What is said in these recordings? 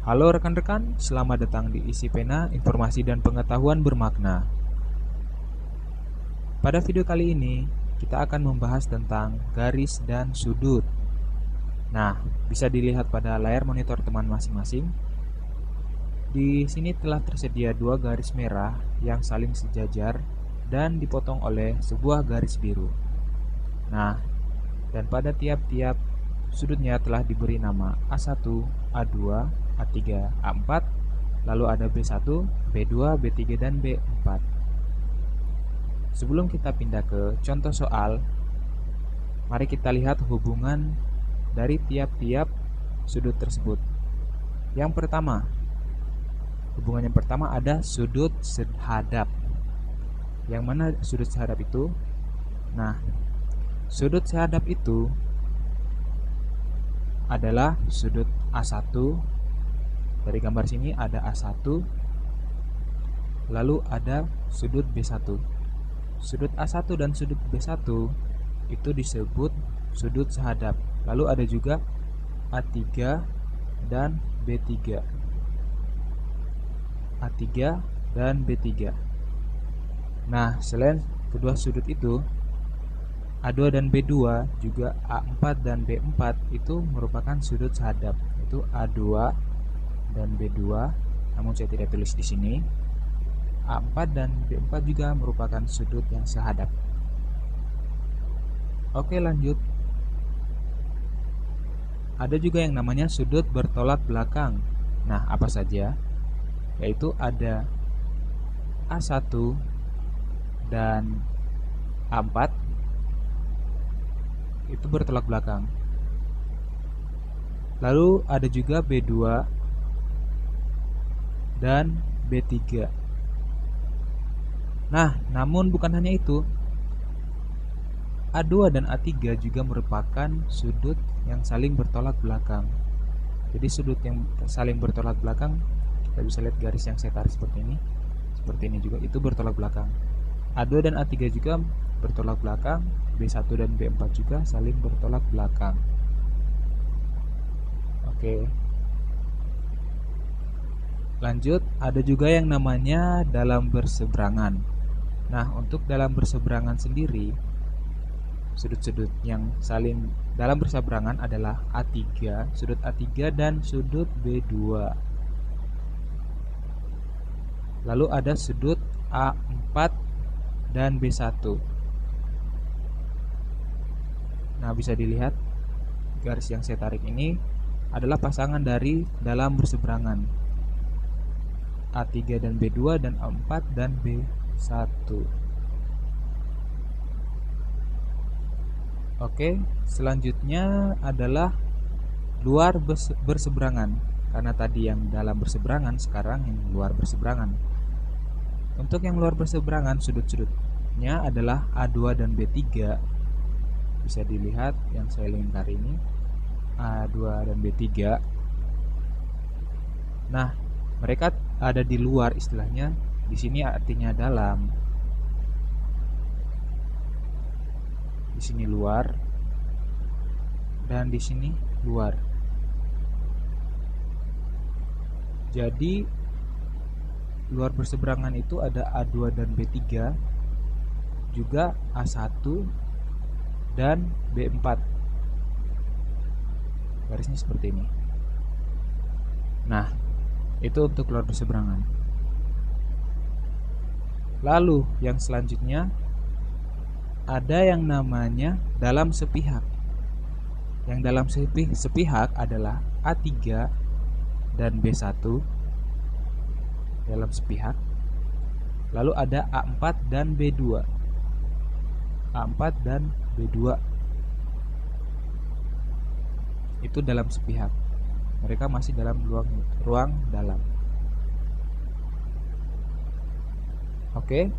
Halo rekan-rekan, selamat datang di Isi Pena, Informasi dan Pengetahuan Bermakna. Pada video kali ini, kita akan membahas tentang garis dan sudut. Nah, bisa dilihat pada layar monitor teman masing-masing. Di sini telah tersedia dua garis merah yang saling sejajar dan dipotong oleh sebuah garis biru. Nah, dan pada tiap-tiap sudutnya telah diberi nama A1, A2, A3, A4, lalu ada B1, B2, B3, dan B4. Sebelum kita pindah ke contoh soal, mari kita lihat hubungan dari tiap-tiap sudut tersebut. Yang pertama, hubungan yang pertama ada sudut sehadap. Yang mana sudut sehadap itu? Nah, sudut sehadap itu adalah sudut A1. Dari gambar sini ada A1, lalu ada sudut B1. Sudut A1 dan sudut B1 itu disebut sudut sehadap. Lalu ada juga A3 dan B3. A3 dan B3. Nah, selain kedua sudut itu, A2 dan B2 juga A4 dan B4 itu merupakan sudut sehadap. Itu A2 dan B2, namun saya tidak tulis di sini. A4 dan B4 juga merupakan sudut yang sehadap. Oke, lanjut. Ada juga yang namanya sudut bertolak belakang. Nah, apa saja? Yaitu ada A1 dan A4 itu bertolak belakang. Lalu ada juga B2 dan B3. Nah, namun bukan hanya itu. A2 dan A3 juga merupakan sudut yang saling bertolak belakang. Jadi sudut yang saling bertolak belakang, kita bisa lihat garis yang saya tarik seperti ini. Seperti ini juga, itu bertolak belakang. A2 dan A3 juga bertolak belakang, B1 dan B4 juga saling bertolak belakang. Oke. Lanjut, ada juga yang namanya dalam berseberangan. Nah, untuk dalam berseberangan sendiri, sudut-sudut yang saling dalam berseberangan adalah A3, sudut A3 dan sudut B2. Lalu ada sudut A4 dan B1. Nah, bisa dilihat garis yang saya tarik ini adalah pasangan dari dalam berseberangan. A3 dan B2 dan A4 dan B1. Oke, selanjutnya adalah luar berseberangan. Karena tadi yang dalam berseberangan, sekarang yang luar berseberangan. Untuk yang luar berseberangan, sudut-sudutnya adalah A2 dan B3. Bisa dilihat yang saya lingkari ini, A2 dan B3. Nah, mereka ada di luar istilahnya. Di sini artinya dalam. Di sini luar dan di sini luar. Jadi luar berseberangan itu ada A2 dan B3, juga A1 dan B4. Garisnya seperti ini. Nah, itu untuk luar berseberangan. Lalu yang selanjutnya ada yang namanya dalam sepihak. Yang dalam sepihak adalah A3 dan B1 dalam sepihak. Lalu ada A4 dan B2. A4 dan B2 itu dalam sepihak. Mereka masih dalam ruang dalam. Oke.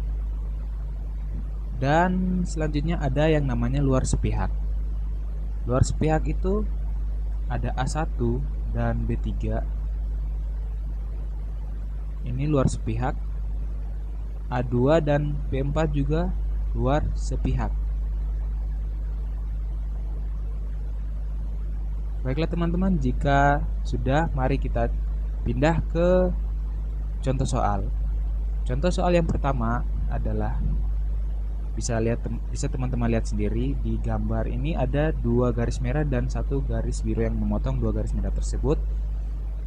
Dan selanjutnya ada yang namanya luar sepihak. Luar sepihak itu ada A1 dan B3. Ini luar sepihak. A2 dan B4 juga luar sepihak. Baiklah teman-teman, jika sudah, mari kita pindah ke contoh soal. Contoh soal yang pertama adalah bisa teman-teman lihat sendiri di gambar ini ada 2 garis merah dan 1 garis biru yang memotong 2 garis merah tersebut.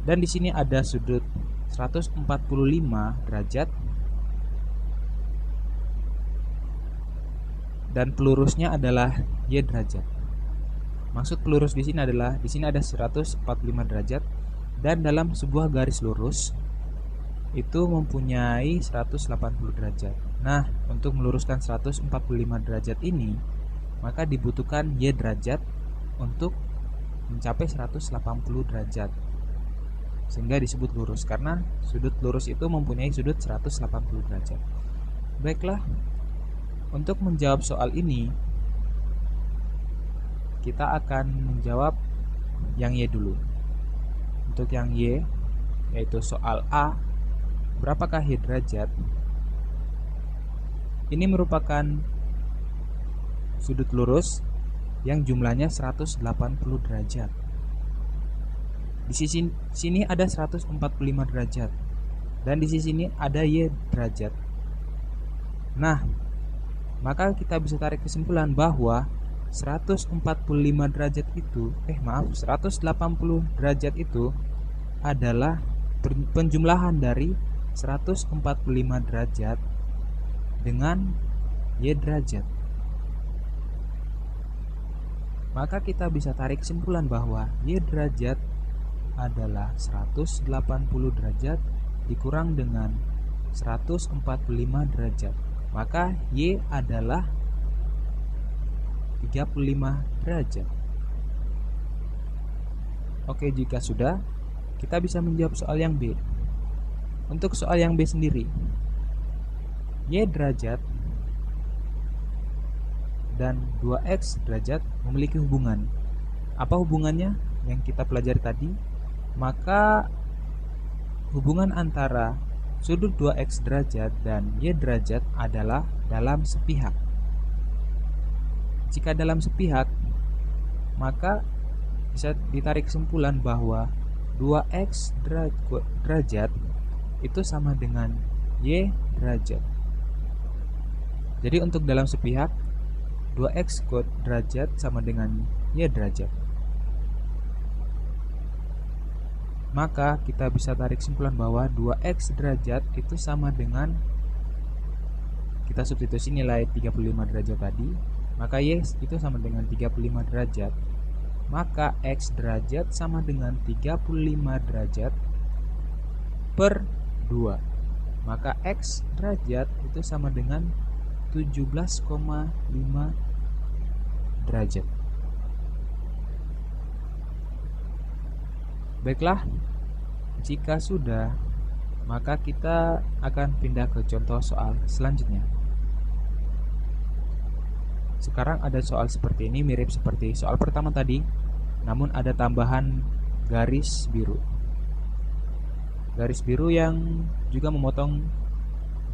Dan di sini ada sudut 145 derajat dan pelurusnya adalah Y derajat. Maksud pelurus di sini adalah di sini ada 145 derajat dan dalam sebuah garis lurus itu mempunyai 180 derajat. Nah, untuk meluruskan 145 derajat ini, maka dibutuhkan Y derajat untuk mencapai 180 derajat. Sehingga disebut lurus karena sudut lurus itu mempunyai sudut 180 derajat. Baiklah, untuk menjawab soal ini, kita akan menjawab yang Y dulu. Untuk yang Y, yaitu soal A, berapakah Y derajat? Ini merupakan sudut lurus yang jumlahnya 180 derajat. Di sisi sini ada 145 derajat dan di sisi ini ada Y derajat. Nah, maka kita bisa tarik kesimpulan bahwa 180 derajat itu adalah penjumlahan dari 145 derajat dengan Y derajat. Maka kita bisa tarik kesimpulan bahwa Y derajat adalah 180 derajat dikurang dengan 145 derajat. Maka Y adalah 35 derajat. Oke, jika sudah, kita bisa menjawab soal yang B. Untuk soal yang B sendiri, Y derajat dan 2X derajat memiliki hubungan. Apa hubungannya yang kita pelajari tadi? Maka hubungan antara sudut 2X derajat dan Y derajat adalah dalam sepihak. Jika dalam sepihak, maka bisa ditarik kesimpulan bahwa 2X derajat itu sama dengan Y derajat. Jadi untuk dalam sepihak, 2X derajat sama dengan Y derajat. Maka kita bisa tarik kesimpulan bahwa 2X derajat itu sama dengan, kita substitusi nilai 35 derajat tadi, maka Y itu sama dengan 35 derajat. Maka X derajat sama dengan 35 derajat per 2. Maka X derajat itu sama dengan 17,5 derajat. Baiklah, jika sudah, maka kita akan pindah ke contoh soal selanjutnya. Sekarang ada soal seperti ini, mirip seperti soal pertama tadi, namun ada tambahan garis biru. Garis biru yang juga memotong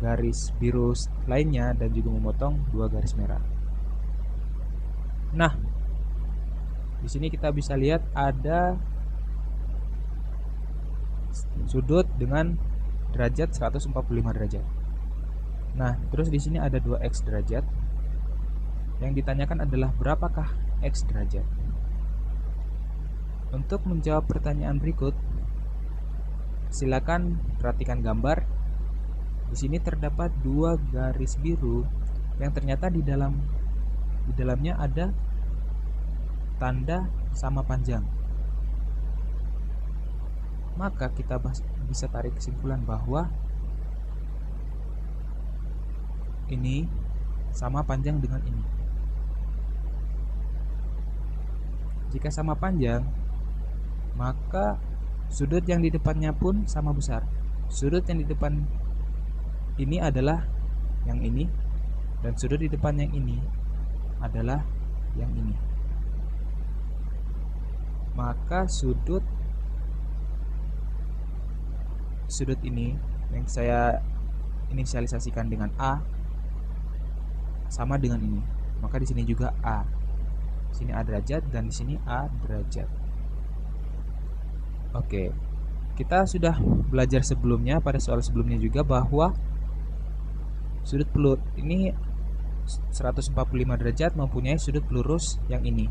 garis biru lainnya dan juga memotong 2 garis merah. Nah, di sini kita bisa lihat ada sudut dengan derajat 145 derajat. Nah, terus di sini ada 2X derajat. Yang ditanyakan adalah berapakah X derajat? Untuk menjawab pertanyaan berikut, silakan perhatikan gambar. Di sini terdapat 2 garis biru yang ternyata di dalamnya ada tanda sama panjang. Maka kita bisa tarik kesimpulan bahwa ini sama panjang dengan ini. Jika sama panjang, maka sudut yang di depannya pun sama besar. Sudut yang di depan ini adalah yang ini, dan sudut di depan yang ini adalah yang ini. Maka sudut ini yang saya inisialisasikan dengan A sama dengan ini. Maka di sini juga A. Di sini A derajat dan di sini A derajat. Oke. kita sudah belajar sebelumnya pada soal sebelumnya juga bahwa sudut pelur ini 145 derajat mempunyai sudut lurus yang ini.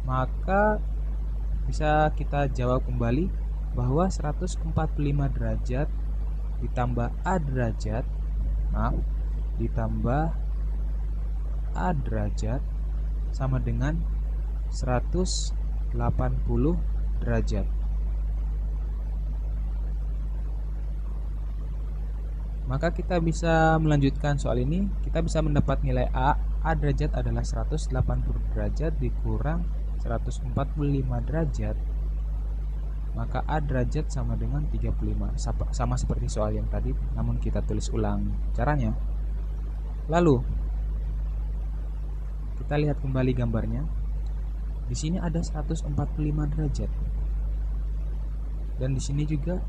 Maka bisa kita jawab kembali bahwa 145 derajat ditambah A derajat ditambah A derajat sama dengan 180 derajat. Maka kita bisa melanjutkan soal ini. Kita bisa mendapat nilai A derajat adalah 180 derajat dikurang 145 derajat. Maka A derajat sama dengan 35. Sama seperti soal yang tadi, namun kita tulis ulang caranya. Lalu kita lihat kembali gambarnya. Di sini ada 145 derajat. Dan di sini juga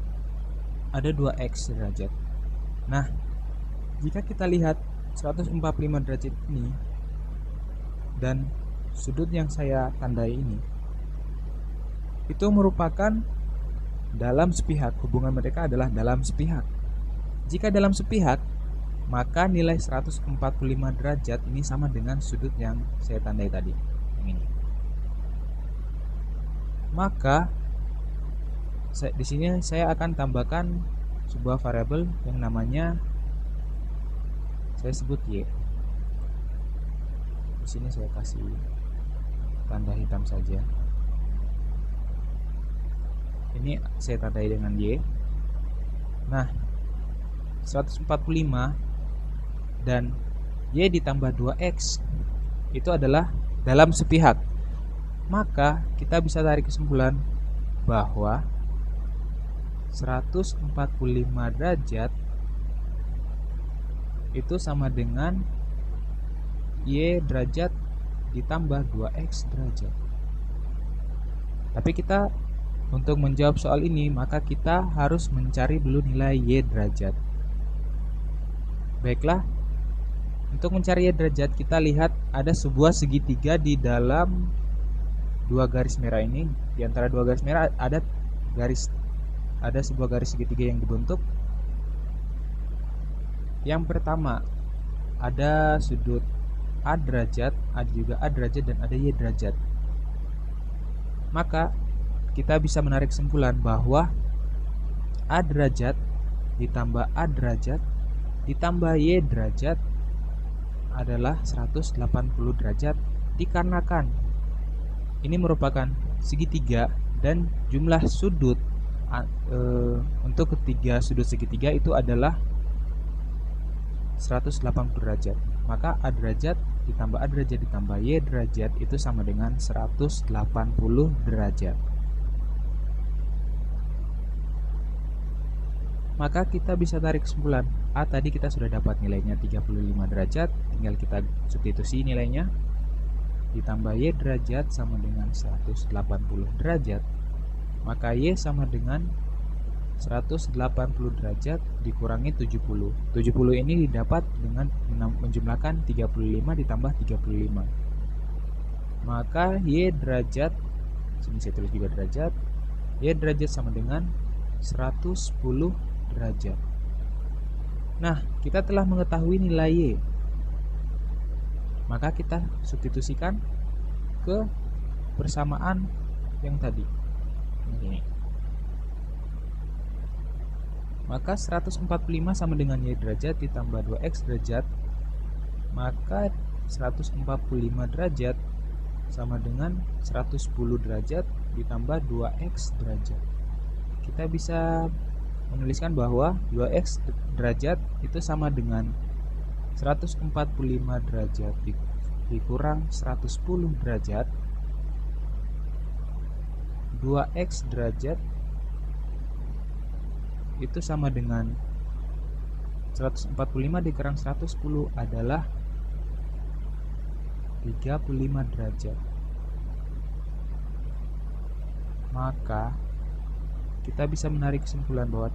ada 2x derajat. Nah, jika kita lihat 145 derajat ini dan sudut yang saya tandai ini, itu merupakan dalam sepihak. Hubungan mereka adalah dalam sepihak. Jika dalam sepihak, maka nilai 145 derajat ini sama dengan sudut yang saya tandai tadi, yang ini. Maka di sini saya akan tambahkan sebuah variabel yang namanya, saya sebut Y. Di sini saya kasih tanda hitam saja. Ini saya tandai dengan Y. Nah, 145 dan Y ditambah 2X itu adalah dalam sepihak. Maka kita bisa tarik kesimpulan bahwa 145 derajat itu sama dengan Y derajat ditambah 2X derajat. Tapi kita untuk menjawab soal ini, maka kita harus mencari dulu nilai Y derajat. Baiklah, untuk mencari Y derajat, kita lihat ada sebuah segitiga di dalam dua garis merah ini. Di antara dua garis merah ada sebuah garis segitiga yang dibentuk. Yang pertama, ada sudut A derajat, ada juga A derajat, dan ada Y derajat. Maka kita bisa menarik kesimpulan bahwa A derajat ditambah A derajat ditambah Y derajat adalah 180 derajat, dikarenakan ini merupakan segitiga dan jumlah sudut untuk ketiga sudut segitiga itu adalah 180 derajat. Maka A derajat ditambah A derajat ditambah Y derajat itu sama dengan 180 derajat. Maka kita bisa tarik kesimpulan, A tadi kita sudah dapat nilainya 35 derajat, tinggal kita substitusi nilainya, ditambah Y derajat sama dengan 180 derajat, maka Y sama dengan 180 derajat dikurangi 70. 70 ini didapat dengan menjumlahkan 35 ditambah 35. Maka Y derajat, sini saya tulis juga derajat, Y derajat sama dengan 110 derajat. Nah, kita telah mengetahui nilai Y. Maka kita substitusikan ke persamaan yang tadi. Ini. Maka 145 sama dengan Y derajat ditambah 2X derajat, maka 145 derajat sama dengan 110 derajat ditambah 2X derajat. Kita bisa menuliskan bahwa 2X derajat itu sama dengan 145 derajat dikurang 110 derajat, 2X derajat itu sama dengan 145 dikurang 110 adalah 35 derajat. Maka kita bisa menarik kesimpulan bahwa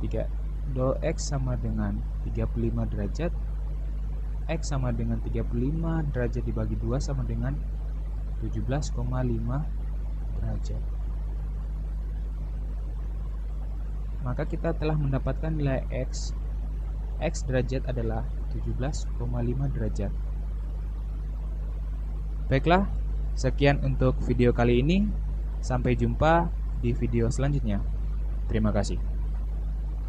2X sama dengan 35 derajat, X sama dengan 35 derajat dibagi 2 sama dengan 17,5 derajat. maka kita telah mendapatkan nilai X. X derajat adalah 17,5 derajat. Baiklah, sekian untuk video kali ini. Sampai jumpa di video selanjutnya. Terima kasih.